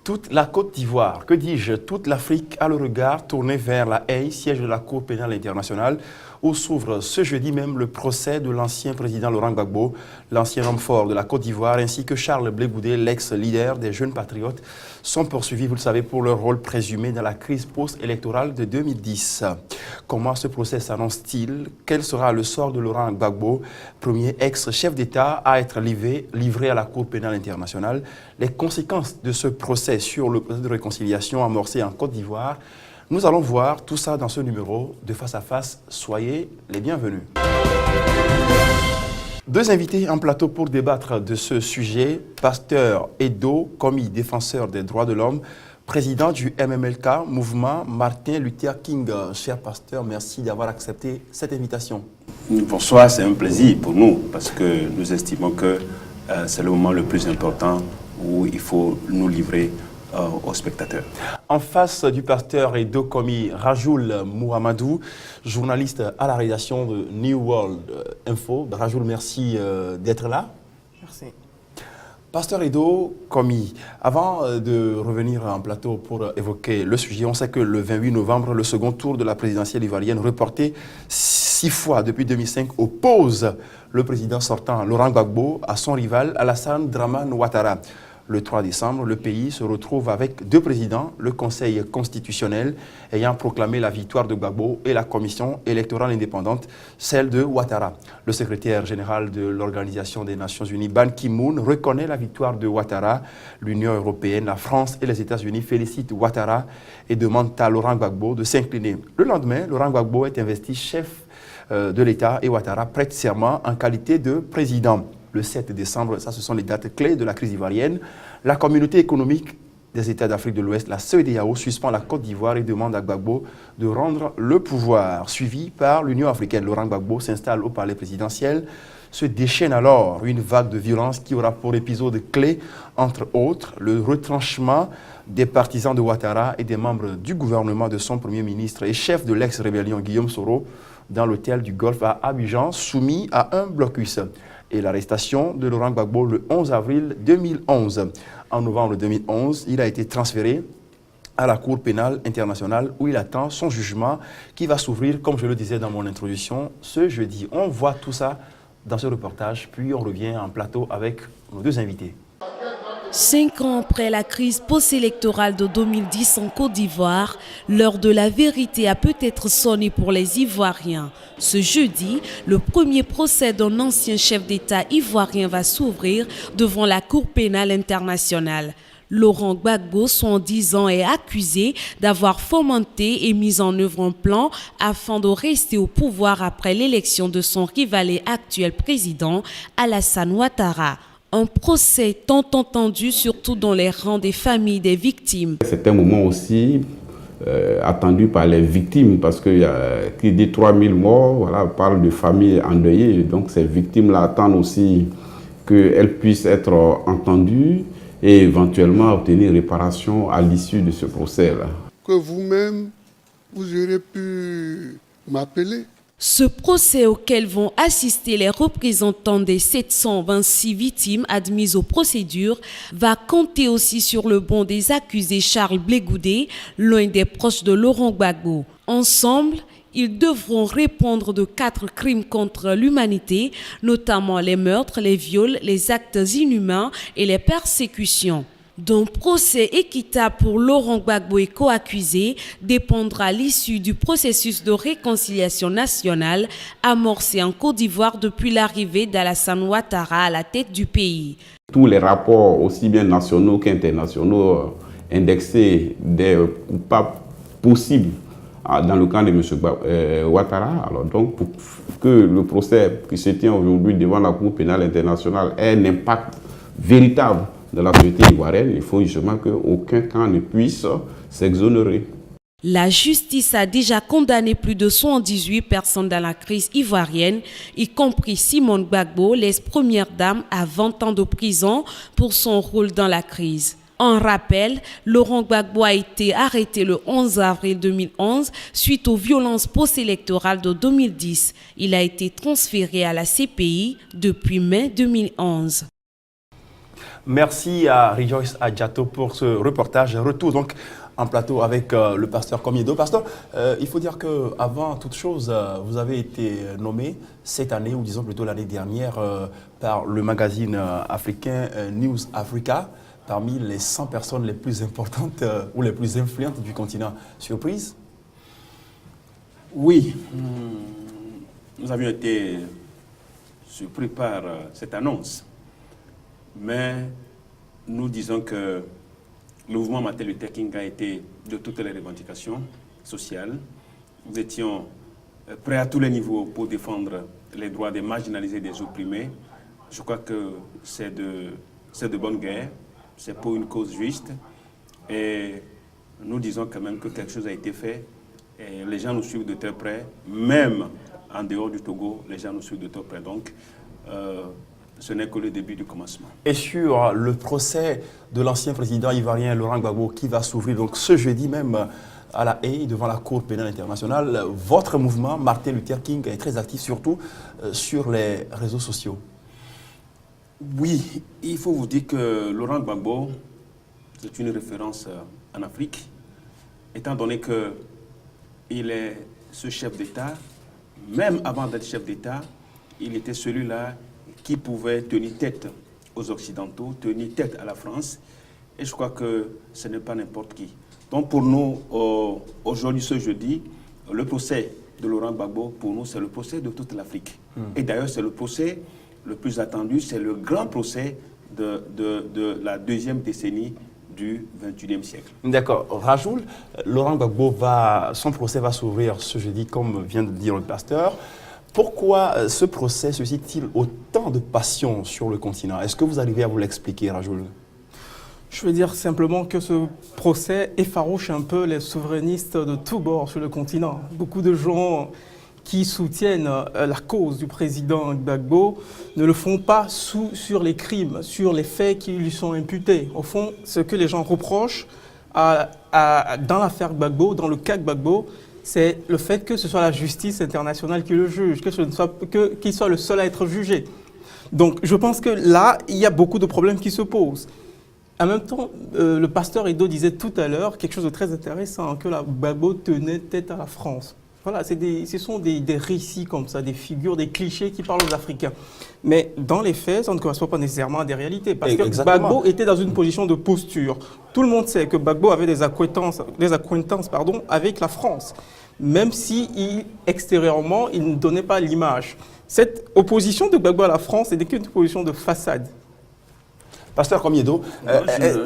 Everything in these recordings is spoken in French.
Toute la Côte d'Ivoire, que dis-je, toute l'Afrique a le regard tourné vers La Haye, siège de la Cour pénale internationale, où s'ouvre ce jeudi même le procès de l'ancien président Laurent Gbagbo, l'ancien homme fort de la Côte d'Ivoire, ainsi que Charles Blé Goudé, l'ex-leader des Jeunes Patriotes, sont poursuivis, vous le savez, pour leur rôle présumé dans la crise post-électorale de 2010. Comment ce procès s'annonce-t-il? Quel sera le sort de Laurent Gbagbo, premier ex-chef d'État à être livré à la Cour pénale internationale? Les conséquences de ce procès sur le procès de réconciliation amorcé en Côte d'Ivoire. Nous allons voir tout ça dans ce numéro de Face à Face. Soyez les bienvenus. Deux invités en plateau pour débattre de ce sujet. Pasteur Edo Komi, défenseur des droits de l'homme, président du MMLK, mouvement Martin Luther King. Cher pasteur, merci d'avoir accepté cette invitation. Bonsoir, c'est un plaisir pour nous parce que nous estimons que c'est le moment le plus important où il faut nous livrer aux spectateurs. En face du pasteur Edo Komi, Rajoul Mouhamadou, journaliste à la rédaction de New World Info. Rajoul, merci d'être là. Merci. Pasteur Edo Komi, avant de revenir en plateau pour évoquer le sujet, on sait que le 28 novembre, le second tour de la présidentielle ivoirienne, reporté 6 fois depuis 2005, oppose le président sortant Laurent Gbagbo à son rival Alassane Dramane Ouattara. Le 3 décembre, le pays se retrouve avec deux présidents, le Conseil constitutionnel ayant proclamé la victoire de Gbagbo et la Commission électorale indépendante, celle de Ouattara. Le secrétaire général de l'Organisation des Nations Unies, Ban Ki-moon, reconnaît la victoire de Ouattara. L'Union européenne, la France et les États-Unis félicitent Ouattara et demandent à Laurent Gbagbo de s'incliner. Le lendemain, Laurent Gbagbo est investi chef de l'État et Ouattara prête serment en qualité de président. Le 7 décembre, ça ce sont les dates clés de la crise ivoirienne. La communauté économique des États d'Afrique de l'Ouest, la CEDEAO, suspend la Côte d'Ivoire et demande à Gbagbo de rendre le pouvoir. Suivi par l'Union africaine, Laurent Gbagbo s'installe au palais présidentiel. Se déchaîne alors une vague de violence qui aura pour épisode clé, entre autres, le retranchement des partisans de Ouattara et des membres du gouvernement de son premier ministre et chef de l'ex-rébellion Guillaume Soro dans l'hôtel du Golfe à Abidjan, soumis à un blocus. Et l'arrestation de Laurent Gbagbo le 11 avril 2011. En novembre 2011, il a été transféré à la Cour pénale internationale où il attend son jugement qui va s'ouvrir, comme je le disais dans mon introduction, ce jeudi. On voit tout ça dans ce reportage, puis on revient en plateau avec nos deux invités. 5 ans après la crise post-électorale de 2010 en Côte d'Ivoire, l'heure de la vérité a peut-être sonné pour les Ivoiriens. Ce jeudi, le premier procès d'un ancien chef d'État ivoirien va s'ouvrir devant la Cour pénale internationale. Laurent Gbagbo, 110 ans, est accusé d'avoir fomenté et mis en œuvre un plan afin de rester au pouvoir après l'élection de son rival et actuel président, Alassane Ouattara. Un procès tant entendu, surtout dans les rangs des familles des victimes. C'est un moment aussi attendu par les victimes parce qu'il y a qui dit 3000 morts, voilà, on parle de familles endeuillées. Donc ces victimes-là attendent aussi qu'elles puissent être entendues et éventuellement obtenir réparation à l'issue de ce procès-là. Que vous-même, vous aurez pu m'appeler. Ce procès auquel vont assister les représentants des 726 victimes admises aux procédures va compter aussi sur le banc des accusés Charles Blé Goudé, l'un des proches de Laurent Gbagbo. Ensemble, ils devront répondre de 4 crimes contre l'humanité, notamment les meurtres, les viols, les actes inhumains et les persécutions. D'un procès équitable pour Laurent Gbagbo et co-accusés dépendra l'issue du processus de réconciliation nationale amorcé en Côte d'Ivoire depuis l'arrivée d'Alassane Ouattara à la tête du pays. Tous les rapports, aussi bien nationaux qu'internationaux, indexés des coupables possibles dans le camp de M. Ouattara. Alors donc, pour que le procès qui se tient aujourd'hui devant la Cour pénale internationale ait un impact véritable de la société ivoirienne, il faut justement qu'aucun camp ne puisse s'exonérer. La justice a déjà condamné plus de 118 personnes dans la crise ivoirienne, y compris Simone Gbagbo, l'ex-première dame, à 20 ans de prison pour son rôle dans la crise. En rappel, Laurent Gbagbo a été arrêté le 11 avril 2011 suite aux violences post-électorales de 2010. Il a été transféré à la CPI depuis mai 2011. Merci à Rejoice Adjato pour ce reportage. Retour donc en plateau avec le pasteur Komiedo. Pasteur, il faut dire qu'avant toute chose, vous avez été nommé cette année, ou disons plutôt l'année dernière, par le magazine africain News Africa, parmi les 100 personnes les plus importantes ou les plus influentes du continent. Surprise? Oui, nous avions été surpris par cette annonce. Mais nous disons que le mouvement Martin Luther King a été de toutes les revendications sociales. Nous étions prêts à tous les niveaux pour défendre les droits des marginalisés et des opprimés. Je crois que c'est de bonne guerre, c'est pour une cause juste. Et nous disons quand même que quelque chose a été fait. Et les gens nous suivent de très près, même en dehors du Togo, les gens nous suivent de très près. Donc, ce n'est que le début du commencement. Et sur le procès de l'ancien président ivoirien Laurent Gbagbo qui va s'ouvrir donc ce jeudi même à La Haye devant la Cour pénale internationale, votre mouvement Martin Luther King est très actif surtout sur les réseaux sociaux. Oui, il faut vous dire que Laurent Gbagbo, c'est une référence en Afrique, étant donné qu'il est ce chef d'État. Même avant d'être chef d'État, il était celui-là qui pouvait tenir tête aux Occidentaux, tenir tête à la France. Et je crois que ce n'est pas n'importe qui. Donc pour nous, aujourd'hui, ce jeudi, le procès de Laurent Gbagbo, pour nous, c'est le procès de toute l'Afrique. Et d'ailleurs, c'est le procès le plus attendu, c'est le grand procès de la deuxième décennie du XXIe siècle. D'accord. Rajoul, Laurent Gbagbo, son procès va s'ouvrir ce jeudi, comme vient de dire le pasteur. Pourquoi ce procès suscite-t-il autant de passion sur le continent? Est-ce que vous arrivez à vous l'expliquer, Rajoul? Je veux dire simplement que ce procès effarouche un peu les souverainistes de tous bords sur le continent. Beaucoup de gens qui soutiennent la cause du président Gbagbo ne le font pas sur les crimes, sur les faits qui lui sont imputés. Au fond, ce que les gens reprochent dans l'affaire Gbagbo, dans le cas Gbagbo, c'est le fait que ce soit la justice internationale qui le juge, qu'il soit le seul à être jugé. Donc je pense que là, il y a beaucoup de problèmes qui se posent. En même temps, le pasteur Edo disait tout à l'heure quelque chose de très intéressant, que la Gbagbo tenait tête à la France. Voilà, ce sont des récits comme ça, des figures, des clichés qui parlent aux Africains. Mais dans les faits, ça ne correspond pas nécessairement à des réalités. Parce que Gbagbo était dans une position de posture. Tout le monde sait que Gbagbo avait des acquaintances avec la France. Même si extérieurement, il ne donnait pas l'image. Cette opposition de Gbagbo à la France n'est qu'une position de façade. Pasteur Komiedo,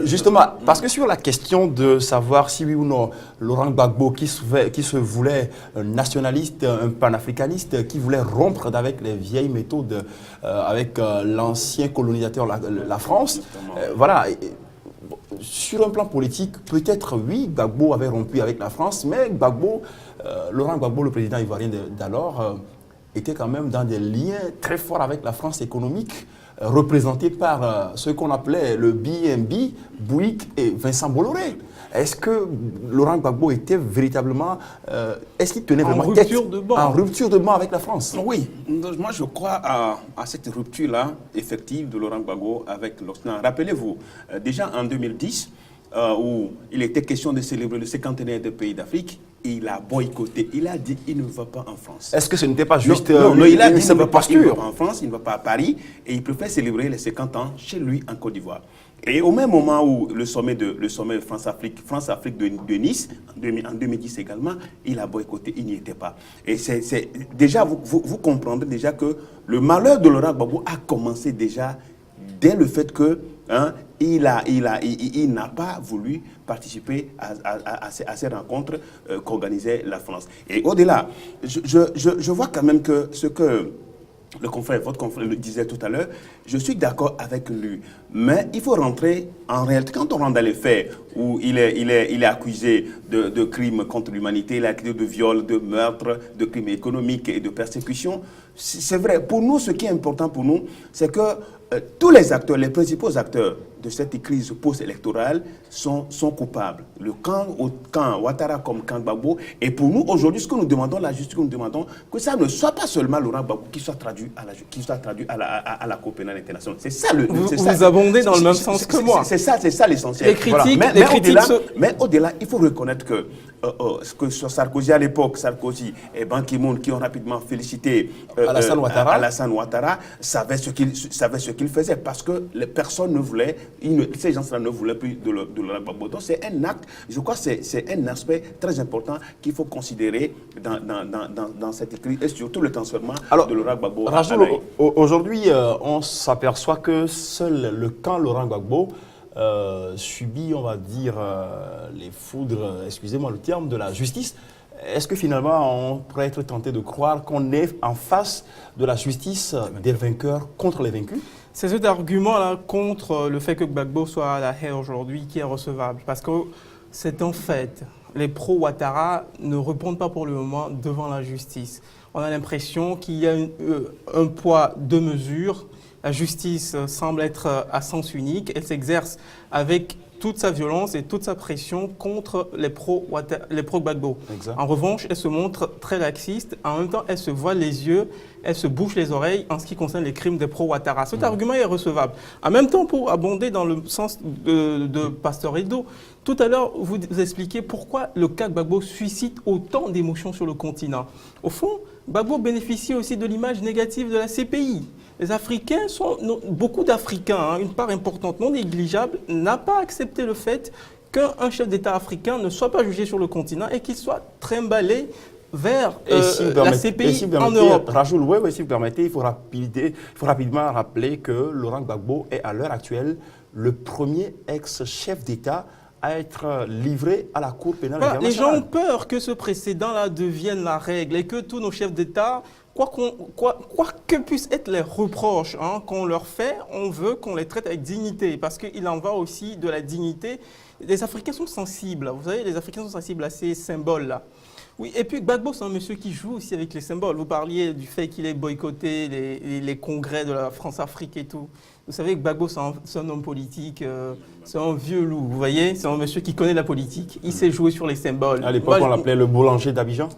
justement, parce que sur la question de savoir si oui ou non Laurent Gbagbo, qui se voulait un nationaliste, un panafricaniste, qui voulait rompre avec les vieilles méthodes, avec l'ancien colonisateur, la France, voilà. Sur un plan politique, peut-être oui, Gbagbo avait rompu avec la France, mais Laurent Gbagbo, le président ivoirien d'alors, était quand même dans des liens très forts avec la France économique, représenté par ce qu'on appelait le BNB, Bouygues et Vincent Bolloré. Est-ce que Laurent Gbagbo était véritablement, est-ce qu'il tenait vraiment tête en rupture de banc avec la France? Oui, moi je crois à cette rupture-là, effective de Laurent Gbagbo avec l'Occident. Rappelez-vous, déjà en 2010, où il était question de célébrer le 50e des pays d'Afrique, il a boycotté. Il a dit qu'il ne va pas en France. Est-ce que ce n'était pas juste non, il a dit qu'il ne va pas en France, il ne va pas à Paris, et il préfère célébrer les 50 ans chez lui en Côte d'Ivoire. Et au même moment où le sommet France-Afrique de Nice, en 2010 également, il a boycotté, il n'y était pas. Et déjà, vous comprendrez déjà que le malheur de Laurent Gbagbo a commencé déjà dès le fait que il n'a pas voulu participer à ces rencontres qu'organisait la France. Et au-delà, je vois quand même que ce que votre confrère le disait tout à l'heure, je suis d'accord avec lui. Mais il faut rentrer en réalité. Quand on rentre dans les faits où il est accusé de crimes contre l'humanité, il est accusé de viol, de meurtre, de crimes économiques et de persécution, c'est vrai. Pour nous, ce qui est important pour nous, c'est que tous les acteurs, les principaux acteurs de cette crise post-électorale sont coupables. Le camp Ouattara comme camp Gbagbo. Et pour nous, aujourd'hui, ce que nous demandons, la justice que nous demandons, que ça ne soit pas seulement Laurent Gbagbo qui soit traduit à la Cour pénale internationale. C'est ça le... Vous abondez dans le même sens que moi. C'est ça l'essentiel. Les critiques, voilà. Mais au-delà, il faut reconnaître que Sarkozy à l'époque, Sarkozy et Ban Ki-moon qui ont rapidement félicité Alassane Ouattara, savaient ce qu'il faisait parce que les personnes ne voulaient, ces gens-là ne voulaient plus de Laurent Gbagbo. Donc c'est un acte, je crois que c'est un aspect très important qu'il faut considérer dans cette crise et surtout le transfèrement de Laurent Gbagbo. Aujourd'hui, on s'aperçoit que seul le camp Laurent Gbagbo subit, on va dire, les foudres, excusez-moi le terme, de la justice. Est-ce que finalement, on pourrait être tenté de croire qu'on est en face de la justice des vainqueurs contre les vaincus? C'est cet argument-là contre le fait que Gbagbo soit à la haie aujourd'hui qui est recevable. Parce que c'est un fait. Les pro-Ouattara ne répondent pas pour le moment devant la justice. On a l'impression qu'il y a un poids, deux mesures. La justice semble être à sens unique. Elle s'exerce avec toute sa violence et toute sa pression contre les pro-Gbagbo. En revanche, elle se montre très laxiste. En même temps, elle se voile les yeux, elle se bouche les oreilles en ce qui concerne les crimes des pro-Ouattara. Cet argument est recevable. En même temps, pour abonder dans le sens de Pasteur Edo, tout à l'heure, vous expliquez pourquoi le cas Gbagbo suscite autant d'émotions sur le continent. Au fond, Gbagbo bénéficie aussi de l'image négative de la CPI. Les Africains beaucoup d'Africains, une part importante, non négligeable, n'a pas accepté le fait qu'un chef d'État africain ne soit pas jugé sur le continent et qu'il soit trimballé vers la CPI en Europe. Rajoul, oui, si vous permettez, il faut rapidement rappeler que Laurent Gbagbo est à l'heure actuelle le premier ex-chef d'État à être livré à la Cour pénale internationale. Les gens ont peur que ce précédent-là devienne la règle et que tous nos chefs d'État, quoi que puissent être les reproches qu'on leur fait, on veut qu'on les traite avec dignité parce qu'il en va aussi de la dignité. Les Africains sont sensibles, vous savez, les Africains sont sensibles à ces symboles-là. Oui, et puis Gbagbo, c'est un monsieur qui joue aussi avec les symboles. Vous parliez du fait qu'il ait boycotté les congrès de la France-Afrique et tout. Vous savez que Gbagbo, c'est un homme politique, c'est un vieux loup, vous voyez. C'est un monsieur qui connaît la politique. Il sait jouer sur les symboles. À l'époque, on l'appelait le boulanger d'Abidjan.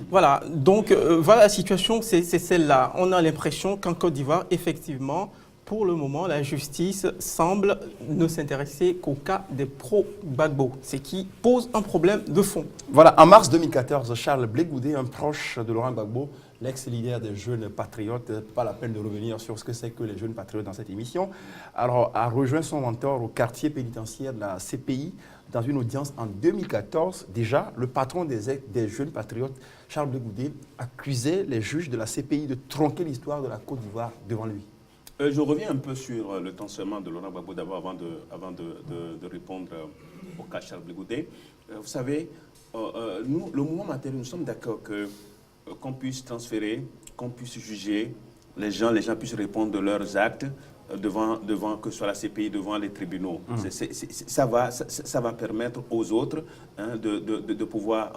Voilà, donc voilà la situation, c'est celle-là. On a l'impression qu'en Côte d'Ivoire, effectivement, pour le moment, la justice semble ne s'intéresser qu'au cas des pro-Gbagbo, ce qui pose un problème de fond. Voilà, en mars 2014, Charles Blé Goudé, un proche de Laurent Gbagbo, l'ex-leader des jeunes patriotes, pas la peine de revenir sur ce que c'est que les jeunes patriotes dans cette émission, alors a rejoint son mentor au quartier pénitentiaire de la CPI dans une audience en 2014. Déjà, le patron des jeunes patriotes, Charles Blé Goudé, accusait les juges de la CPI de tronquer l'histoire de la Côte d'Ivoire devant lui. Je reviens un peu sur le transfèrement de Laurent Gbagbo d'abord avant de répondre au cas Charles Blé Goudé. Vous savez, nous, le mouvement matériel, nous sommes d'accord qu'on puisse transférer, qu'on puisse juger, les gens puissent répondre de leurs actes devant que ce soit la CPI, devant les tribunaux. Ça va permettre aux autres de pouvoir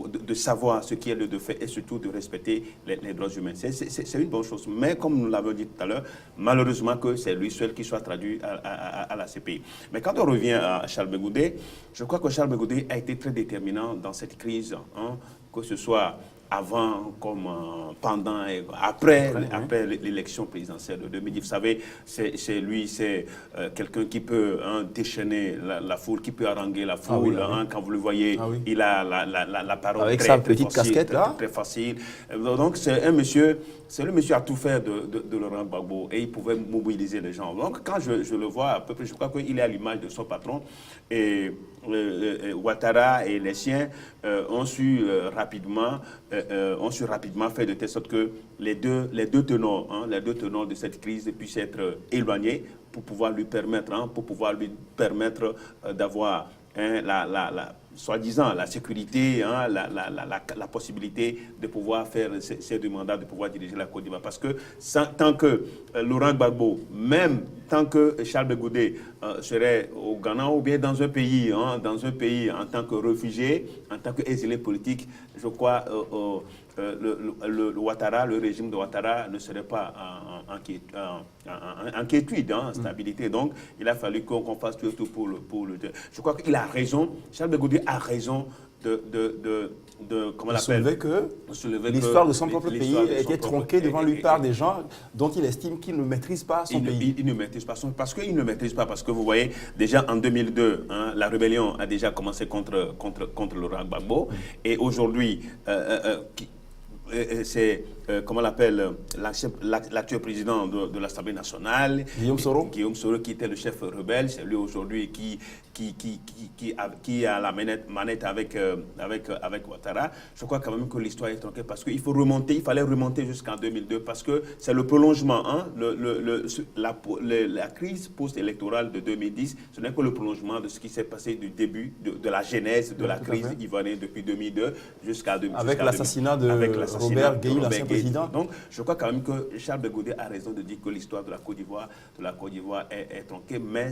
de savoir ce qui est le fait et surtout de respecter les droits humains. C'est une bonne chose. Mais comme nous l'avons dit tout à l'heure, malheureusement que c'est lui seul qui soit traduit à la CPI. Mais quand on revient à Charles Blé Goudé, je crois que Charles Blé Goudé a été très déterminant dans cette crise, que ce soit avant, comme pendant et après l'élection présidentielle de 2010. Vous savez, c'est quelqu'un qui peut déchaîner la foule, qui peut haranguer la foule. Quand vous le voyez, il a la parole avec sa petite casquette là, très facile. Donc c'est le monsieur à tout faire de Laurent Gbagbo et il pouvait mobiliser les gens. Donc quand je le vois à peu près, je crois qu'il est à l'image de son patron. Et Ouattara et les siens ont su rapidement faire de telle sorte que les deux tenants de cette crise puissent être éloignés pour pouvoir lui permettre d'avoir soi-disant la sécurité, hein, la possibilité de pouvoir faire ces deux mandats, de pouvoir diriger la Côte d'Ivoire. Parce que tant que Laurent Gbagbo, même tant que Charles Blé Goudé serait au Ghana ou bien dans un pays en tant que réfugié, en tant qu'exilé politique, je crois le régime de Ouattara ne serait pas en quiétude, en stabilité. Donc, il a fallu qu'on fasse tout pour le. Je crois qu'il a raison. Charles Blé Goudé a raison comment soulever que l'histoire de son propre pays était tronquée devant lui par des gens dont il estime qu'il ne maîtrise pas son pays. Il ne maîtrise pas parce qu'il ne maîtrise pas, parce que vous voyez, déjà en 2002, hein, la rébellion a déjà commencé contre Laurent Gbagbo, et aujourd'hui, c'est, comment on l'appelle, l'actuel président de l'Assemblée nationale, Guillaume Soro, qui était le chef rebelle. C'est lui aujourd'hui qui a la manette avec Ouattara. Je crois quand même que l'histoire est tronquée parce qu'il fallait remonter jusqu'en 2002 parce que c'est le prolongement, hein, la crise post-électorale de 2010, ce n'est que le prolongement de ce qui s'est passé du début, de la genèse de la crise ivoirienne depuis 2002 jusqu'à 2010. Avec l'assassinat de Robert Gueye, l'ancien président. Donc, je crois quand même que Charles Blé Goudé a raison de dire que l'histoire de la Côte d'Ivoire est tronquée, mais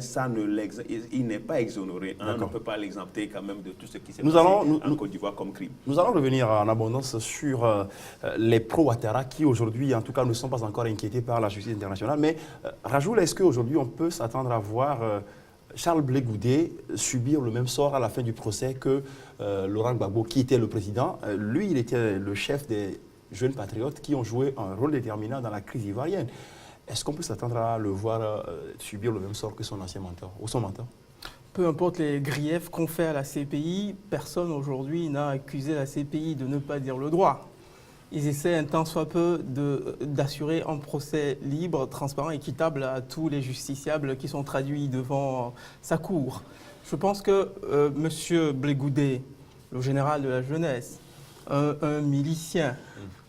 il n'est pas exonéré. Hein, on ne peut pas l'exempter quand même de tout ce qui s'est passé en Côte d'Ivoire comme crime. Nous allons revenir en abondance sur les pro-Ouattara qui aujourd'hui, en tout cas, ne sont pas encore inquiétés par la justice internationale. Mais Rajoul, est-ce qu'aujourd'hui on peut s'attendre à voir Charles Blé Goudé subir le même sort à la fin du procès que Laurent Gbagbo, qui était le président? Lui, il était le chef des jeunes patriotes qui ont joué un rôle déterminant dans la crise ivoirienne. Est-ce qu'on peut s'attendre à le voir subir le même sort que son ancien mentor ou son mentor? Peu importe les griefs qu'on fait à la CPI, personne aujourd'hui n'a accusé la CPI de ne pas dire le droit. Ils essaient un tant soit peu d'assurer un procès libre, transparent, équitable à tous les justiciables qui sont traduits devant sa cour. Je pense que M. Blé Goudé, le général de la jeunesse, un milicien,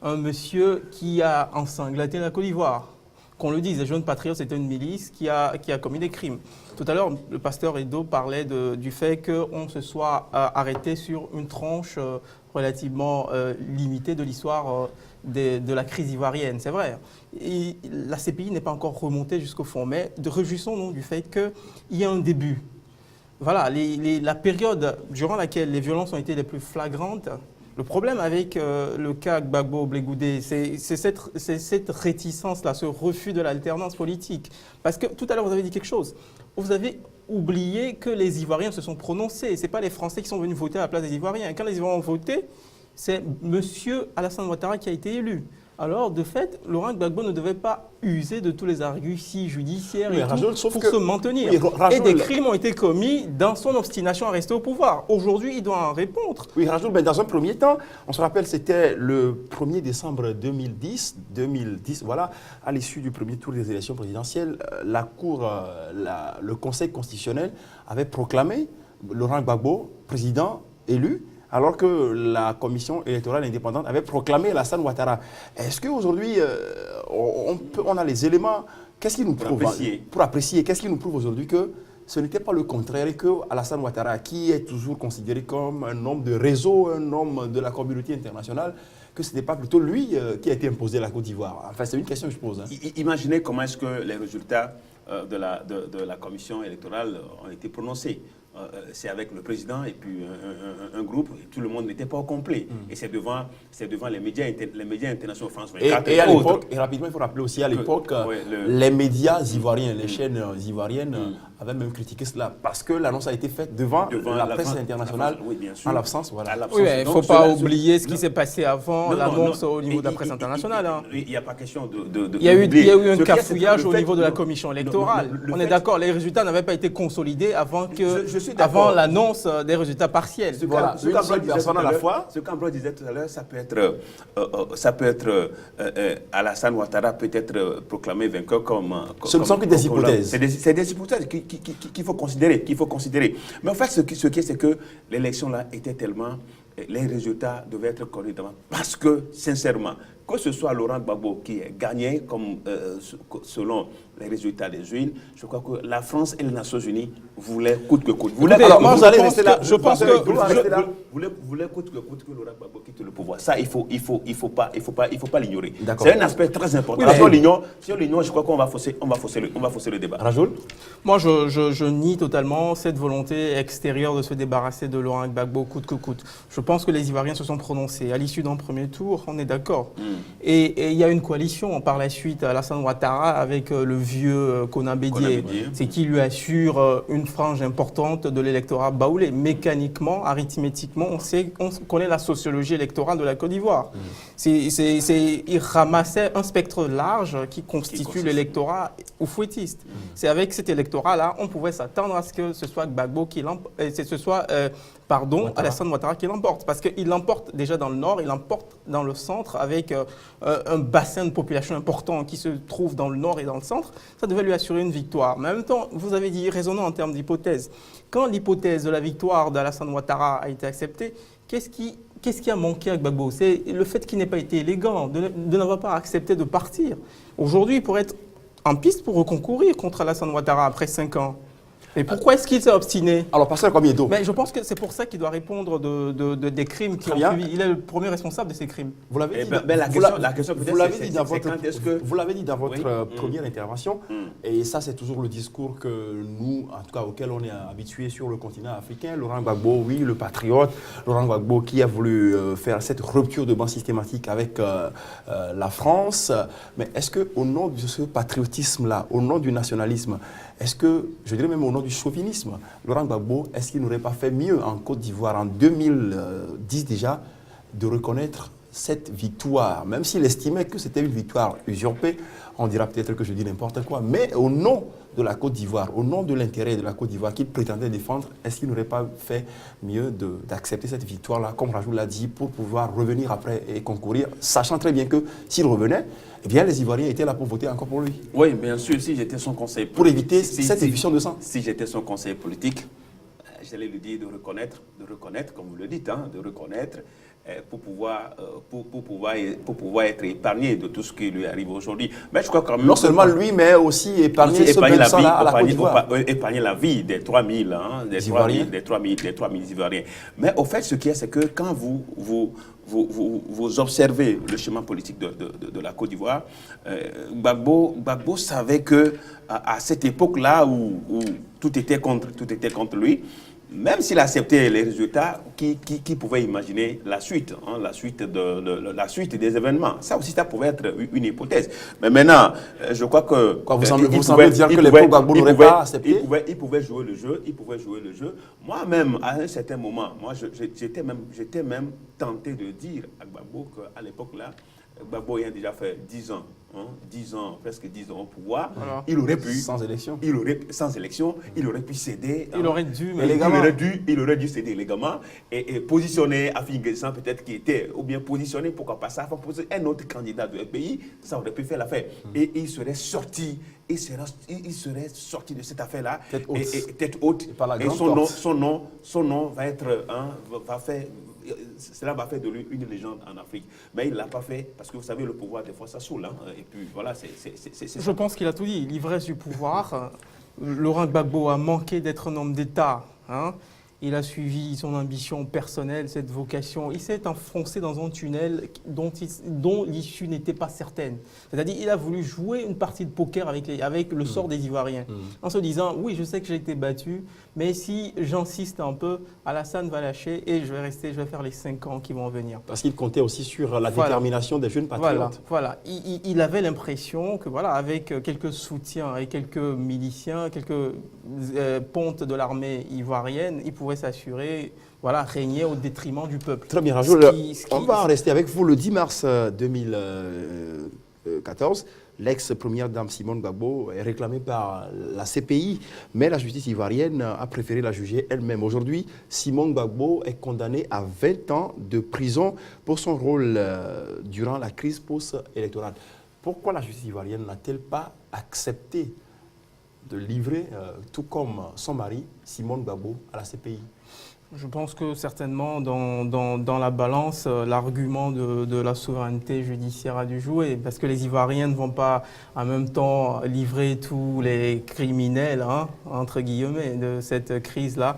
un monsieur qui a ensanglanté la Côte d'Ivoire, qu'on le dise, les jeunes patriotes, c'était une milice qui a commis des crimes. Tout à l'heure, le pasteur Edo parlait du fait qu'on se soit arrêté sur une tranche relativement limitée de l'histoire de la crise ivoirienne. C'est vrai. Et la CPI n'est pas encore remontée jusqu'au fond, mais réjouissons-nous du fait qu'il y a un début. Voilà, la période durant laquelle les violences ont été les plus flagrantes. Le problème avec le cas Gbagbo-Blé Goudé, c'est cette réticence-là, ce refus de l'alternance politique. Parce que tout à l'heure, vous avez dit quelque chose. Vous avez oublié que les Ivoiriens se sont prononcés. Ce n'est pas les Français qui sont venus voter à la place des Ivoiriens. Quand les Ivoiriens ont voté, c'est M. Alassane Ouattara qui a été élu. Alors, de fait, Laurent Gbagbo ne devait pas user de tous les arguties judiciaires pour se maintenir. Et des crimes ont été commis dans son obstination à rester au pouvoir. Aujourd'hui, il doit en répondre. Oui, Rajoul, ben dans un premier temps, on se rappelle, c'était le 1er décembre 2010, voilà, à l'issue du premier tour des élections présidentielles, la Cour, le Conseil constitutionnel avait proclamé Laurent Gbagbo président élu, alors que la commission électorale indépendante avait proclamé Alassane Ouattara. Est-ce qu'aujourd'hui, on a les éléments, qu'est-ce qui nous prouve pour apprécier, qu'est-ce qui nous prouve aujourd'hui que ce n'était pas le contraire et que Alassane Ouattara, qui est toujours considéré comme un homme de réseau, un homme de la communauté internationale, que ce n'était pas plutôt lui qui a été imposé à la Côte d'Ivoire? Enfin, c'est une question que je pose. Hein. Imaginez comment est-ce que les résultats de la commission électorale ont été prononcés. C'est avec le président et puis un groupe, et tout le monde n'était pas au complet. Et c'est devant les médias internationaux, France 24 et à l'époque, et rapidement, il faut rappeler aussi à l'époque, les médias ivoiriens, les chaînes ivoiriennes avaient même critiqué cela, parce que l'annonce a été faite devant la presse internationale, en l'absence. Voilà. Oui, il ne faut pas oublier ce qui s'est passé avant l'annonce au niveau de la presse internationale. Il n'y a pas question de il y a eu un cafouillage au niveau de la commission électorale. On est d'accord, les résultats n'avaient pas été consolidés avant l'annonce des résultats partiels. Ce qu'Ambroise disait tout à l'heure, ça peut être Alassane Ouattara peut être proclamé vainqueur comme... Ce ne sont que des hypothèses. C'est des hypothèses qu'il faut considérer. Mais en fait, ce qui est, c'est que l'élection là était tellement... Les résultats devaient être connus d'avant. Parce que, sincèrement, que ce soit Laurent Gbagbo qui est gagné, comme selon les résultats des urnes, je crois que la France et les Nations Unies voulaient coûte que coûte. Alors, moi, vous allez rester là. Je pense que voulait coûte que Laurent Gbagbo quitte le pouvoir. Ça, il faut pas l'ignorer. D'accord. C'est un aspect très important. Si on l'ignore, je crois qu'on va fausser le débat. Rajoul? Moi, je nie totalement cette volonté extérieure de se débarrasser de Laurent Gbagbo coûte que coûte. Je pense que les Ivoiriens se sont prononcés. À l'issue d'un premier tour, on est d'accord. Et il y a une coalition par la suite, Alassane Ouattara, avec le vieux Kona Bédié. C'est qui lui assure une frange importante de l'électorat baoulé. Mécaniquement, arithmétiquement, on connaît la sociologie électorale de la Côte d'Ivoire. Il ramassait un spectre large qui constitue l'électorat oufouettiste. C'est avec cet électorat-là, on pouvait s'attendre à ce que ce soit Gbagbo qui l'emporte, Alassane Ouattara qui l'emporte. Parce qu'il l'emporte déjà dans le nord, il l'emporte dans le centre avec un bassin de population important qui se trouve dans le nord et dans le centre. Ça devait lui assurer une victoire. Mais en même temps, vous avez dit raisonnant en termes d'hypothèse. Quand l'hypothèse de la victoire d'Alassane Ouattara a été acceptée, qu'est-ce qui a manqué à Gbagbo? C'est le fait qu'il n'ait pas été élégant, de n'avoir pas accepté de partir. Aujourd'hui, il pourrait être en piste pour reconcourir contre Alassane Ouattara après 5 ans. Et pourquoi est-ce qu'il s'est obstiné? Alors, pasteur Komieto. Mais je pense que c'est pour ça qu'il doit répondre des crimes qui ont suivi. Il est le premier responsable de ces crimes. Vous l'avez dit, vous l'avez dit dans votre première intervention, et ça c'est toujours le discours que nous, en tout cas auquel on est habitué sur le continent africain. Laurent Gbagbo, oui, le patriote, Laurent Gbagbo qui a voulu faire cette rupture de banc systématique avec la France. Mais est-ce qu'au nom de ce patriotisme-là, au nom du nationalisme, est-ce que, je dirais même au nom du chauvinisme, Laurent Gbagbo, est-ce qu'il n'aurait pas fait mieux en Côte d'Ivoire en 2010 déjà de reconnaître cette victoire, même s'il estimait que c'était une victoire usurpée, on dira peut-être que je dis n'importe quoi, mais au nom de la Côte d'Ivoire, au nom de l'intérêt de la Côte d'Ivoire qu'il prétendait défendre, est-ce qu'il n'aurait pas fait mieux d'accepter cette victoire-là, comme Rajoul l'a dit, pour pouvoir revenir après et concourir, sachant très bien que s'il revenait, eh bien les Ivoiriens étaient là pour voter encore pour lui. Oui, bien sûr, si j'étais son conseiller politique. Pour éviter cette effusion de sang. Si j'étais son conseiller politique, j'allais lui dire de reconnaître, comme vous le dites, de reconnaître, pour pouvoir être épargné de tout ce qui lui arrive aujourd'hui. Mais je crois quand même non seulement lui, mais aussi épargner ce même sang-là à la Côte d'Ivoire. Épargner la vie des 3000 Ivoiriens. Mais au fait, ce qu'il y a, c'est que quand vous observez le chemin politique de la Côte d'Ivoire, Gbagbo savait que à cette époque-là où tout était contre lui, même s'il acceptait les résultats, qui pouvait imaginer la suite, la suite des événements. Ça aussi, ça pouvait être une hypothèse. Mais maintenant, je crois que... Vous semblez dire que les Gbagbo n'auraient pas accepté? Il pouvait jouer le jeu. Moi-même, à un certain moment, j'étais même tenté de dire à Gbagbo qu'à l'époque-là, Gbagbo ayant déjà fait 10 ans, presque 10 ans au pouvoir, voilà. Il aurait pu... Sans élection, il aurait pu céder. Il aurait dû céder légalement et positionner Afin Guessan peut-être qui était, ou bien positionner, pourquoi pas ça, poser un autre candidat de pays, ça aurait pu faire l'affaire. Et il serait sorti de cette affaire-là, tête haute, et son nom va être, cela va faire de lui une légende en Afrique. Mais il ne l'a pas fait parce que vous savez, le pouvoir, des fois, ça saoule. Et puis voilà, Je pense qu'il a tout dit. L'ivresse du pouvoir. Laurent Gbagbo a manqué d'être un homme d'État. Il a suivi son ambition personnelle, cette vocation. Il s'est enfoncé dans un tunnel dont l'issue n'était pas certaine. C'est-à-dire qu'il a voulu jouer une partie de poker avec le sort des Ivoiriens. En se disant, oui, je sais que j'ai été battu, mais si j'insiste un peu, Alassane va lâcher et je vais faire les 5 ans qui vont venir. Parce qu'il comptait aussi sur la détermination des jeunes patriotes. Voilà. Il avait l'impression que, avec quelques soutiens et quelques miliciens, quelques pontes de l'armée ivoirienne, il pouvait s'assurer, régner au détriment du peuple. Très bien, Rajoul. On va rester avec vous le 10 mars 2014. L'ex-première dame Simone Gbagbo est réclamée par la CPI, mais la justice ivoirienne a préféré la juger elle-même. Aujourd'hui, Simone Gbagbo est condamnée à 20 ans de prison pour son rôle durant la crise post-électorale. Pourquoi la justice ivoirienne n'a-t-elle pas accepté de livrer, tout comme son mari, Simone Gbagbo, à la CPI? Je pense que certainement dans la balance, l'argument de la souveraineté judiciaire a dû jouer, parce que les Ivoiriens ne vont pas en même temps livrer tous les criminels, hein, entre guillemets, de cette crise-là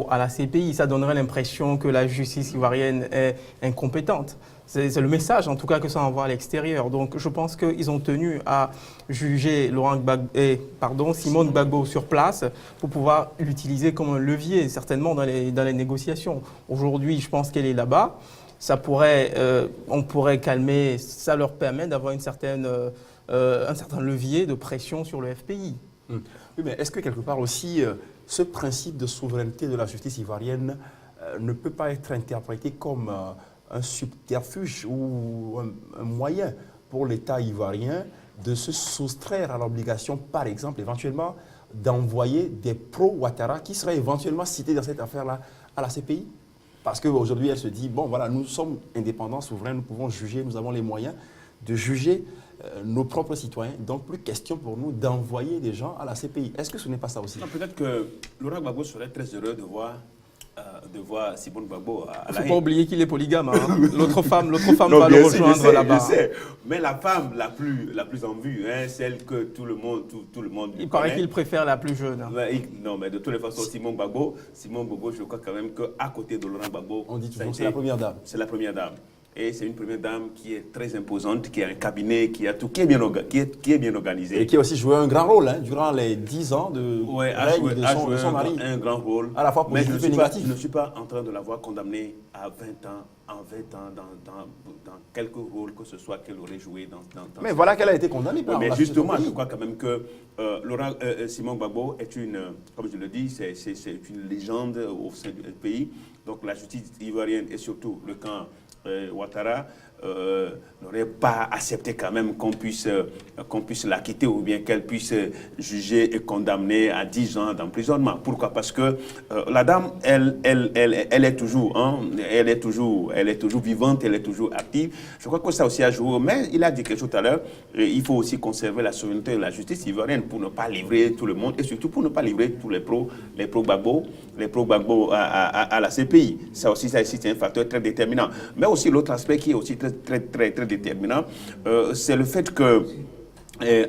à la CPI. Ça donnerait l'impression que la justice ivoirienne est incompétente. C'est le message, en tout cas, que ça envoie à l'extérieur. Donc, je pense qu'ils ont tenu à juger Simone Gbagbo sur place pour pouvoir l'utiliser comme un levier, certainement, dans les négociations. Aujourd'hui, je pense qu'elle est là-bas. On pourrait calmer, ça leur permet d'avoir un certain levier de pression sur le FPI. Oui, mais est-ce que quelque part aussi, ce principe de souveraineté de la justice ivoirienne ne peut pas être interprété comme un subterfuge ou un moyen pour l'État ivoirien de se soustraire à l'obligation, par exemple, éventuellement, d'envoyer des pro-Ouattara qui seraient éventuellement cités dans cette affaire-là à la CPI? Parce qu'aujourd'hui, elle se dit, bon, voilà, nous sommes indépendants, souverains, nous pouvons juger, nous avons les moyens de juger nos propres citoyens. Donc, plus question pour nous d'envoyer des gens à la CPI. Est-ce que ce n'est pas ça aussi? Peut-être que Laurent Gbagbo serait très heureux de voir Simone Gbagbo à Il la ne faut pas oublier qu'il est polygame. Hein. L'autre femme va le rejoindre là-bas. Je sais. Mais la femme la plus en vue, hein, celle que tout le monde Il connaît. paraît qu'il préfère la plus jeune. Hein. Non, mais de toutes les façons, Simone Gbagbo, je crois quand même qu'à côté de Laurent Gbagbo, on dit toujours que c'est la première dame. C'est la première dame. Et c'est une première dame qui est très imposante, qui a un cabinet, qui est bien organisé. Et qui a aussi joué un grand rôle, hein, durant les 10 ans de règne de son mari. Un grand rôle. À la fois positif et négatif. Je ne suis pas en train de la voir condamnée à 20 ans, dans quelque rôle que ce soit qu'elle aurait joué dans mais voilà qu'elle a été condamnée par mais justement, je crois quand même que Simone Gbagbo est comme je le dis, c'est une légende au sein du pays. Donc la justice ivoirienne et surtout le camp Ouattara n'aurait pas accepté quand même qu'on puisse la quitter ou bien qu'elle puisse juger et condamner à 10 ans d'emprisonnement. Pourquoi? Parce que la dame, elle est toujours, hein, elle est toujours vivante, elle est toujours active. Je crois que ça aussi a joué. Mais il a dit quelque chose tout à l'heure, il faut aussi conserver la souveraineté de la justice ivoirienne pour ne pas livrer tout le monde et surtout pour ne pas livrer tous les pro-Gbagbo à la CPI. Ça aussi, c'est un facteur très déterminant. Mais aussi l'autre aspect qui est aussi très déterminant, c'est le fait que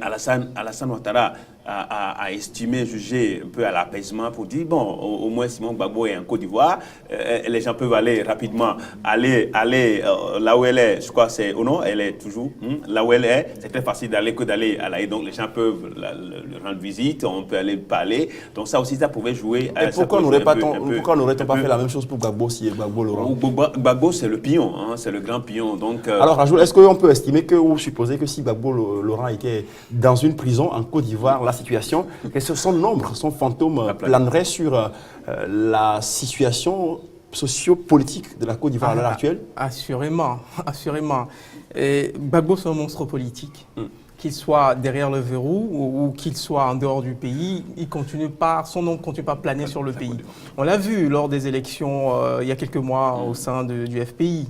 Alassane Ouattara a estimé, jugé un peu à l'apaisement pour dire, bon, au moins Simone Gbagbo est en Côte d'Ivoire, les gens peuvent aller rapidement, aller là où elle est, je crois c'est, non, elle est toujours, là où elle est, c'est très facile d'aller à la haie, donc les gens peuvent le rendre visite, on peut aller parler, donc ça aussi, ça pouvait jouer. Et pourquoi n'aurait-on pas fait la même chose pour Gbagbo si Gbagbo Laurent? Gbagbo, c'est le pion, hein, c'est le grand pion, donc... Alors, est-ce qu'on peut estimer ou supposer que si Gbagbo Laurent était dans une prison en Côte d'Ivoire, la situation, et son ombre, son fantôme planerait sur la situation socio-politique de la Côte d'Ivoire à l'heure actuelle? Assurément. Et Gbagbo, c'est un monstre politique. Qu'il soit derrière le verrou ou qu'il soit en dehors du pays, son nom ne continue pas à planer sur le pays. On l'a vu lors des élections il y a quelques mois au sein du FPI.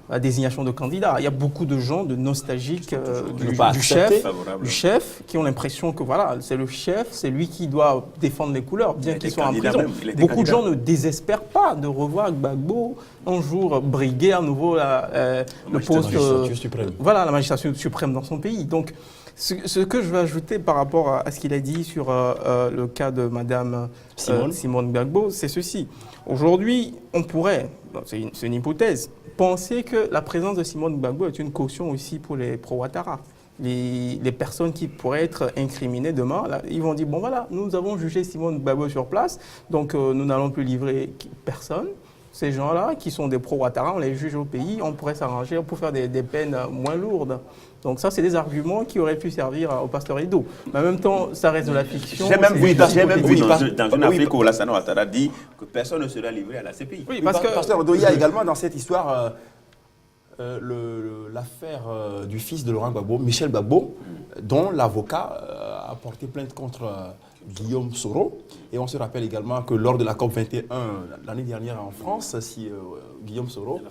La désignation de candidats. Il y a beaucoup de gens de nostalgiques du chef qui ont l'impression que voilà, c'est le chef, c'est lui qui doit défendre les couleurs, bien qu'il soit en prison. Beaucoup de gens ne désespèrent pas de revoir Gbagbo un jour briguer à nouveau le poste, la magistrature suprême dans son pays. Donc, ce que je veux ajouter par rapport à ce qu'il a dit sur le cas de Madame Simone Gbagbo, c'est ceci. Aujourd'hui, on pourrait, c'est une hypothèse, penser que la présence de Simone Gbagbo est une caution aussi pour les pro-Ouattara. Les personnes qui pourraient être incriminées demain, là, ils vont dire, bon voilà, nous avons jugé Simone Gbagbo sur place, donc nous n'allons plus livrer personne. Ces gens-là, qui sont des pro-Ouattara, on les juge au pays, on pourrait s'arranger pour faire des peines moins lourdes. Donc ça, c'est des arguments qui auraient pu servir au pasteur Edo. Mais en même temps, ça reste de la fiction. J'ai même vu dans une Afrique où Alassane Ouattara dit que personne ne sera livré à la CPI. Oui, parce que pasteur Edo, il y a également dans cette histoire l'affaire du fils de Laurent Gbagbo, Michel Gbagbo, dont l'avocat a porté plainte contre Guillaume Soro. Et on se rappelle également que lors de la COP21 l'année dernière en France, Guillaume Soro,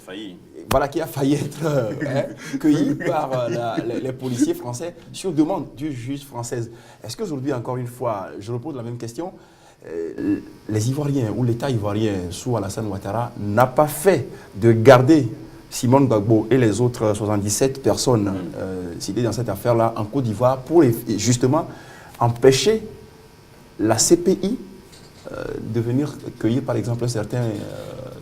qui a failli être cueilli par les policiers français sur demande du juge française. Est-ce qu'aujourd'hui, encore une fois, je repose la même question, les Ivoiriens ou l'État ivoirien sous Alassane Ouattara n'a pas fait de garder Simone Gbagbo et les autres 77 personnes citées dans cette affaire-là en Côte d'Ivoire pour justement empêcher la CPI de venir cueillir par exemple un certain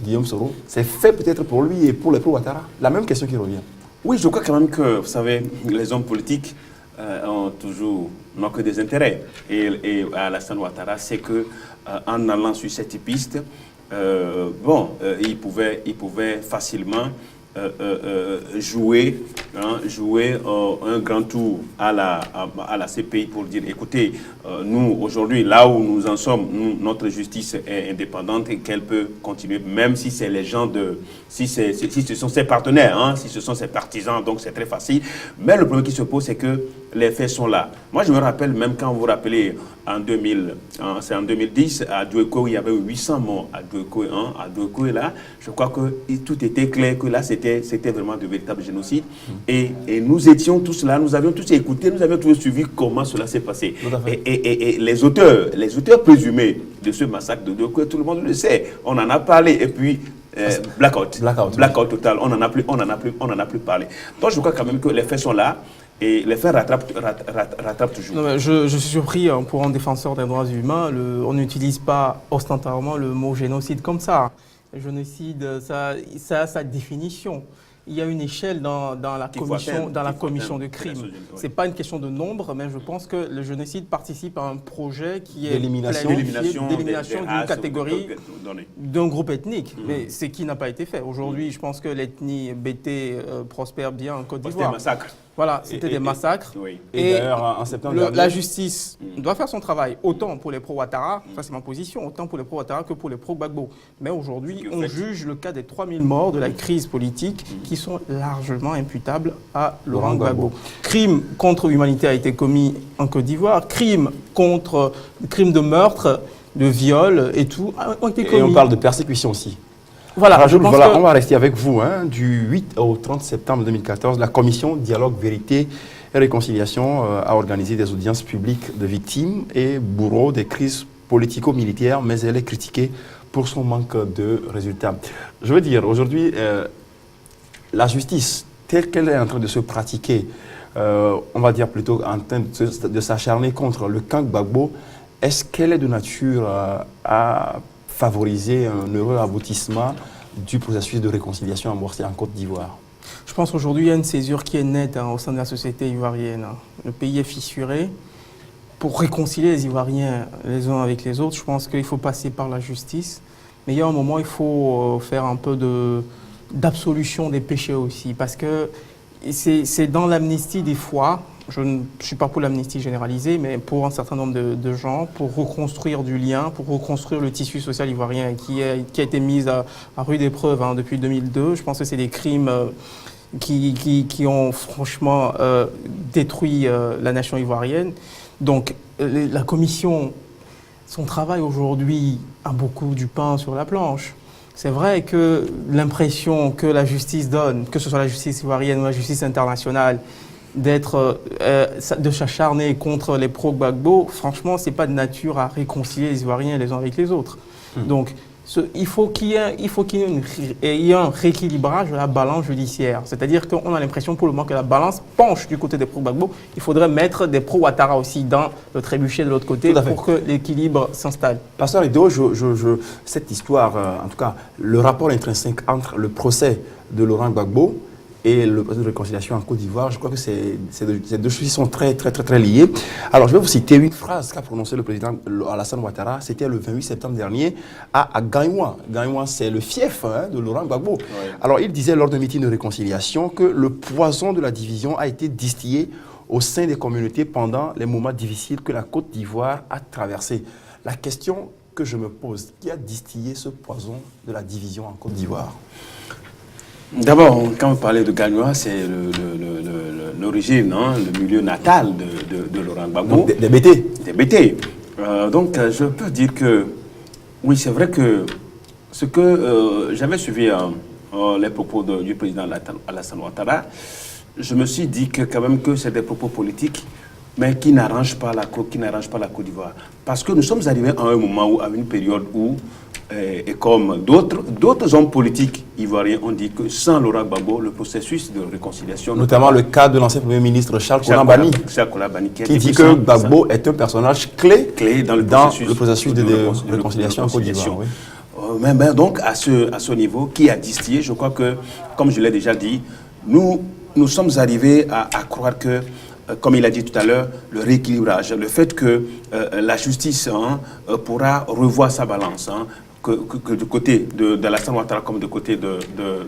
Guillaume Soro. C'est fait peut-être pour lui et pour les pro-Ouattara. La même question qui revient. Oui, je crois quand même que, vous savez, les hommes politiques n'ont que des intérêts. Et Alassane Ouattara sait que en allant sur cette piste, il pouvait facilement jouer un grand tour à la CPI pour dire, écoutez, nous, aujourd'hui, là où nous en sommes, notre justice est indépendante et qu'elle peut continuer, même si c'est les gens si ce sont ses partenaires, hein, si ce sont ses partisans, donc c'est très facile. Mais le problème qui se pose, c'est que les faits sont là. Moi, je me rappelle, même quand vous vous rappelez, c'est en 2010, à Douéko, il y avait 800 morts à Douéko, et là, je crois que tout était clair, que là, c'était vraiment de véritables génocides. Et nous étions tous là, nous avions tous écouté, nous avions tous suivi comment cela s'est passé. Et les auteurs présumés de ce massacre de Douéko, tout le monde le sait. On en a parlé, et puis blackout total, on en a plus parlé. Donc, je crois quand même que les faits sont là. Et les faits rattrapent toujours. Non, mais je suis surpris, pour un défenseur des droits humains, on n'utilise pas ostentatoirement le mot génocide comme ça. Le génocide, ça a sa définition. Il y a une échelle dans la commission de crime. Ce n'est pas une question de nombre, mais je pense que le génocide participe à un projet qui est d'élimination d'une catégorie, d'un groupe ethnique. Mais ce qui n'a pas été fait. Aujourd'hui, je pense que l'ethnie BT prospère bien en Côte d'Ivoire. C'était un massacre. Voilà, c'était des massacres. Oui. Et d'ailleurs, en septembre la justice doit faire son travail, autant pour les pro-Ouattara, ça c'est ma position, autant pour les pro-Ouattara que pour les pro-Gbagbo. Mais aujourd'hui, on juge le cas des 3000 morts de la crise politique qui sont largement imputables à Laurent Gbagbo. Crime contre l'humanité a été commis en Côte d'Ivoire, crime de meurtre, de viol et tout ont été commis. Et on parle de persécution aussi. Voilà, on va rester avec vous. Du 8 au 30 septembre 2014, la commission Dialogue, Vérité et Réconciliation a organisé des audiences publiques de victimes et bourreaux des crises politico-militaires, mais elle est critiquée pour son manque de résultats. Je veux dire, aujourd'hui, la justice, telle qu'elle est en train de se pratiquer, on va dire plutôt en train de s'acharner contre le camp Gbagbo, est-ce qu'elle est de nature à favoriser un heureux aboutissement du processus de réconciliation amorcé en Côte d'Ivoire? Je pense qu'aujourd'hui, il y a une césure qui est nette au sein de la société ivoirienne. Le pays est fissuré. Pour réconcilier les Ivoiriens les uns avec les autres, je pense qu'il faut passer par la justice. Mais il y a un moment, il faut faire un peu d'absolution des péchés aussi. Parce que c'est dans l'amnistie des fois. Je ne suis pas pour l'amnistie généralisée, mais pour un certain nombre de gens, pour reconstruire du lien, pour reconstruire le tissu social ivoirien qui a été mis à rude épreuve depuis 2002. Je pense que c'est des crimes qui ont franchement détruit la nation ivoirienne. Donc la commission, son travail aujourd'hui a beaucoup du pain sur la planche. C'est vrai que l'impression que la justice donne, que ce soit la justice ivoirienne ou la justice internationale, de s'acharner contre les pro-Gbagbo, franchement, ce n'est pas de nature à réconcilier les Ivoiriens les uns avec les autres. Donc, il faut qu'il y ait un rééquilibrage de la balance judiciaire. C'est-à-dire qu'on a l'impression pour le moment que la balance penche du côté des pro-Gbagbo. Il faudrait mettre des pro-Ouattara aussi dans le trébuchet de l'autre côté pour que l'équilibre s'installe. Pasteur Edo, cette histoire, en tout cas, le rapport intrinsèque entre le procès de Laurent Gbagbo et le processus de réconciliation en Côte d'Ivoire, je crois que ces deux choses sont très liées. Alors, je vais vous citer une phrase qu'a prononcée le président Alassane Ouattara. C'était le 28 septembre dernier à Gagnoua. Gagnoua, c'est le fief de Laurent Gbagbo. Oui. Alors, il disait lors d'un meeting de réconciliation que le poison de la division a été distillé au sein des communautés pendant les moments difficiles que la Côte d'Ivoire a traversés. La question que je me pose, qui a distillé ce poison de la division en Côte d'Ivoire? D'abord, quand vous parlez de Gagnoua, c'est l'origine, le milieu natal de Laurent Gbagbo. Des BT. Des BT. Donc, je peux dire que, oui, c'est vrai que ce que j'avais suivi les propos du président Alassane Ouattara, je me suis dit que quand même que c'est des propos politiques mais qui n'arrange pas la Côte d'Ivoire. Parce que nous sommes arrivés à un moment où, à une période où, et comme d'autres hommes politiques ivoiriens ont dit que sans Laurent Gbagbo, le processus de réconciliation... Notamment le cas de l'ancien Premier ministre Charles Konan Banny, qui dit que Gbagbo est un personnage clé dans le processus de réconciliation en Côte d'Ivoire. Oui. Mais donc, à ce niveau, qui a distillé, je crois que, comme je l'ai déjà dit, nous sommes arrivés à croire que, comme il a dit tout à l'heure, le rééquilibrage, le fait que la justice pourra revoir sa balance, que du côté d'Alassane Ouattara comme du côté de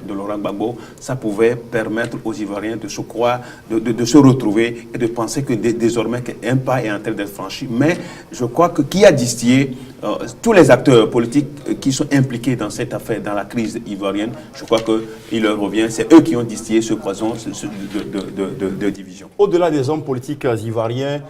Laurent Gbagbo, ça pouvait permettre aux Ivoiriens de se croire, de se retrouver et de penser que désormais qu'un pas est en train d'être franchi. Mais je crois que qui a distillé tous les acteurs politiques qui sont impliqués dans cette affaire, dans la crise ivoirienne, je crois qu'il leur revient, c'est eux qui ont distillé ce poison de division. Au-delà des hommes politiques ivoiriens,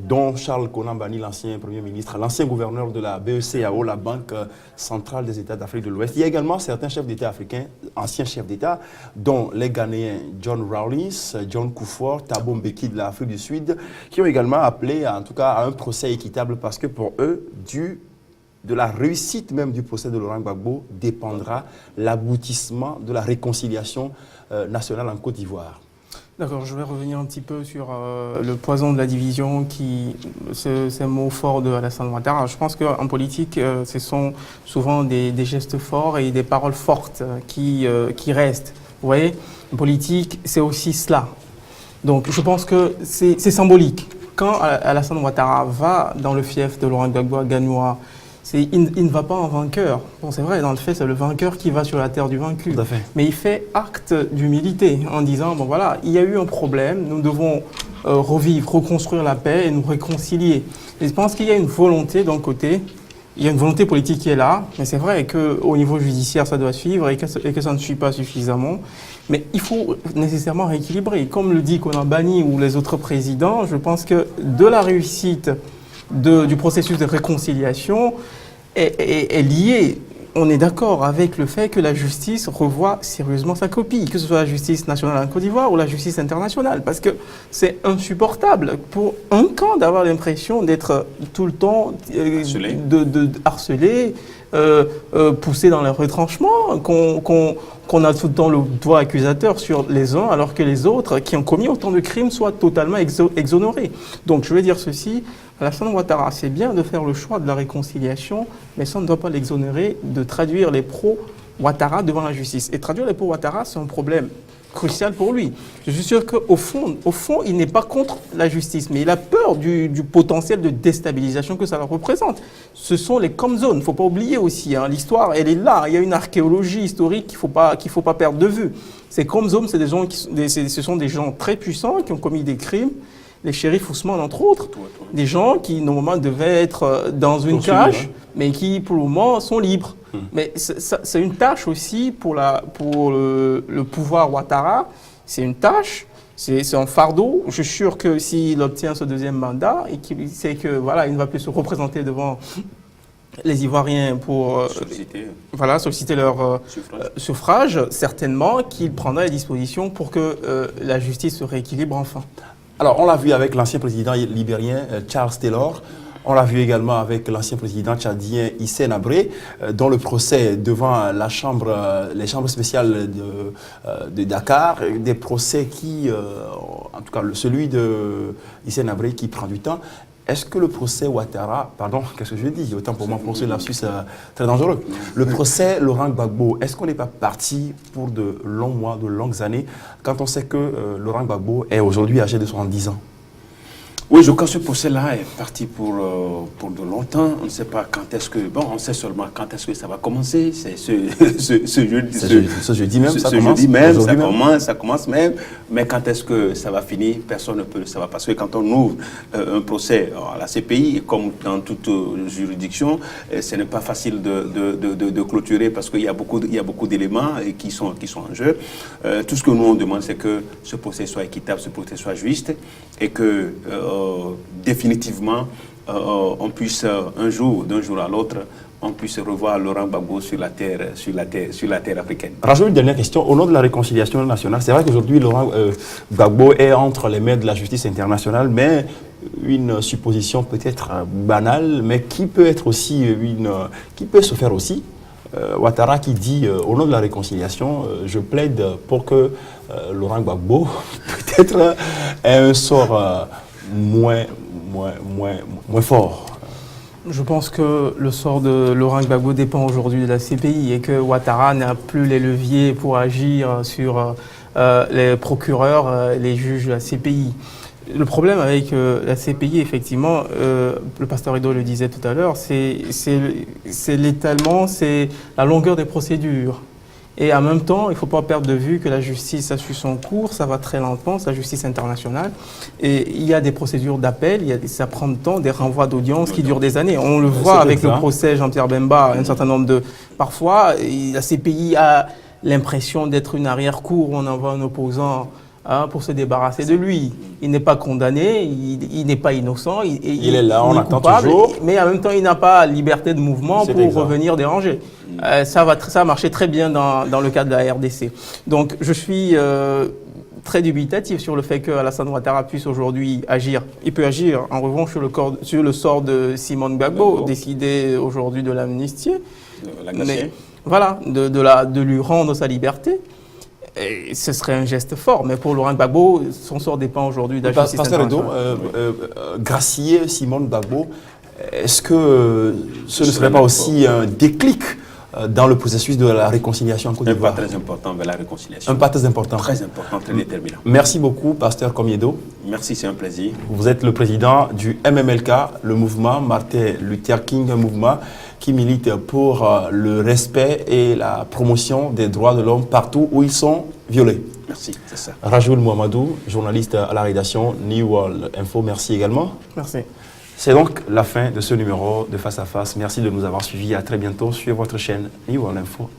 dont Charles Konan Banny, l'ancien Premier ministre, l'ancien gouverneur de la BECAO, la Banque centrale des États d'Afrique de l'Ouest, il y a également certains chefs d'État africains, anciens chefs d'État, dont les Ghanéens John Rawlings, John Kufuor, Thabo Mbeki de l'Afrique du Sud, qui ont également appelé en tout cas à un procès équitable parce que pour eux, de la réussite même du procès de Laurent Gbagbo dépendra l'aboutissement de la réconciliation nationale en Côte d'Ivoire. D'accord, je vais revenir un petit peu sur le poison de la division, ces mots forts de Alassane Ouattara. Je pense qu'en politique, ce sont souvent des gestes forts et des paroles fortes qui restent. Vous voyez, en politique, c'est aussi cela. Donc je pense que c'est symbolique. Quand Alassane Ouattara va dans le fief de Laurent Gbagbo à Gagnoa, il ne va pas en vainqueur. Bon, c'est vrai, dans le fait, c'est le vainqueur qui va sur la terre du vaincu. Tout à fait. Mais il fait acte d'humilité en disant, bon voilà, il y a eu un problème, nous devons reconstruire la paix et nous réconcilier. Et je pense qu'il y a une volonté d'un côté, il y a une volonté politique qui est là, mais c'est vrai qu'au niveau judiciaire, ça doit suivre et que ça ne suit pas suffisamment. Mais il faut nécessairement rééquilibrer. Comme le dit Konan Banny ou les autres présidents, je pense que de la réussite du processus de réconciliation est lié, on est d'accord avec le fait que la justice revoie sérieusement sa copie, que ce soit la justice nationale en Côte d'Ivoire ou la justice internationale, parce que c'est insupportable pour un camp d'avoir l'impression d'être tout le temps harcelé, poussé dans les retranchements, qu'on a tout le temps le doigt accusateur sur les uns, alors que les autres qui ont commis autant de crimes soient totalement exonérés. Donc je vais dire ceci, Alassane Ouattara, c'est bien de faire le choix de la réconciliation, mais ça ne doit pas l'exonérer de traduire les pro-Ouattara devant la justice. Et traduire les pro-Ouattara, c'est un problème crucial pour lui. Je suis sûr qu'au fond, il n'est pas contre la justice, mais il a peur du potentiel de déstabilisation que ça leur représente. Ce sont les com zones, il ne faut pas oublier aussi, l'histoire, elle est là, il y a une archéologie historique qu'il faut pas perdre de vue. Ces com zones, ce sont des gens très puissants qui ont commis des crimes, les shérifs Ousmane, entre autres, des gens qui, normalement, devaient être dans une cage, mais qui, pour le moment, sont libres. Mais c'est une tâche aussi pour le pouvoir Ouattara. C'est une tâche, c'est un fardeau. Je suis sûr que s'il obtient ce deuxième mandat, et qu'il sait que voilà, il ne va plus se représenter devant les Ivoiriens pour solliciter leur suffrage, certainement qu'il prendra les dispositions pour que la justice se rééquilibre enfin. Alors, on l'a vu avec l'ancien président libérien Charles Taylor. On l'a vu également avec l'ancien président tchadien Hissène Habré, dont le procès devant les chambres spéciales de Dakar, des procès qui, en tout cas celui de Hissène Habré qui prend du temps. Est-ce que le procès Ouattara, pardon, qu'est-ce que je dis? Autant pour moi pour ce lapsus très dangereux. Le procès Laurent Gbagbo, est-ce qu'on n'est pas parti pour de longs mois, de longues années, quand on sait que Laurent Gbagbo est aujourd'hui âgé de 70 ans? Oui, je crois que ce procès-là est parti pour de longtemps. On ne sait pas quand est-ce que... Bon, on sait seulement quand est-ce que ça va commencer. C'est ce jeudi même, ça commence même. Mais quand est-ce que ça va finir, personne ne peut le savoir. Parce que quand on ouvre un procès à la CPI, comme dans toute juridiction, ce n'est pas facile de clôturer parce qu'il y a beaucoup d'éléments qui sont en jeu. Tout ce que nous on demande, c'est que ce procès soit équitable, ce procès soit juste et que définitivement on puisse d'un jour à l'autre on puisse revoir Laurent Gbagbo sur la terre africaine. Rajoute une dernière question. Au nom de la réconciliation nationale, c'est vrai qu'aujourd'hui Laurent Gbagbo est entre les mains de la justice internationale, mais une supposition peut-être banale, mais qui peut être aussi qui peut se faire aussi. Ouattara qui dit au nom de la réconciliation, je plaide pour que Laurent Gbagbo peut-être ait un sort moins fort. Je pense que le sort de Laurent Gbagbo dépend aujourd'hui de la CPI et que Ouattara n'a plus les leviers pour agir sur les procureurs, les juges de la CPI. Le problème avec la CPI, effectivement, le pasteur Edo le disait tout à l'heure, c'est l'étalement, c'est la longueur des procédures. Et en même temps, il ne faut pas perdre de vue que la justice a suivi son cours, ça va très lentement, c'est la justice internationale. Et il y a des procédures d'appel, ça prend du temps, des renvois d'audience qui durent des années. On le voit avec le procès Jean-Pierre Bemba, un certain nombre de... Parfois, la CPI a l'impression d'être une arrière-cour où on envoie un opposant pour se débarrasser de lui. Il n'est pas condamné, il n'est pas innocent. Il est là, on attend toujours. Mais en même temps, il n'a pas liberté de mouvement pour revenir déranger. Ça a marché très bien dans le cas de la RDC. Donc, je suis très dubitatif sur le fait qu'Alassane Ouattara puisse aujourd'hui agir. Il peut agir, en revanche, sur le sort de Simone Gbagbo, décider aujourd'hui de l'amnistier. Voilà, de lui rendre sa liberté. Et ce serait un geste fort, mais pour Laurent Gbagbo, son sort dépend aujourd'hui de la justice internationale. Gracier Simone Gbagbo, est-ce que ce ne serait pas aussi un déclic dans le processus de la réconciliation en Côte d'Ivoire? Un pas très important vers la réconciliation. Un pas très important. Très important, très déterminant. Merci beaucoup, pasteur Komiedo. Merci, c'est un plaisir. Vous êtes le président du MMLK, le mouvement Martin Luther King, un mouvement qui milite pour le respect et la promotion des droits de l'homme partout où ils sont violés. Merci, c'est ça. Rajoul Mohamedou, journaliste à la rédaction New World Info, merci également. Merci. C'est donc la fin de ce numéro de Face à Face. Merci de nous avoir suivis. À très bientôt sur votre chaîne New World Info.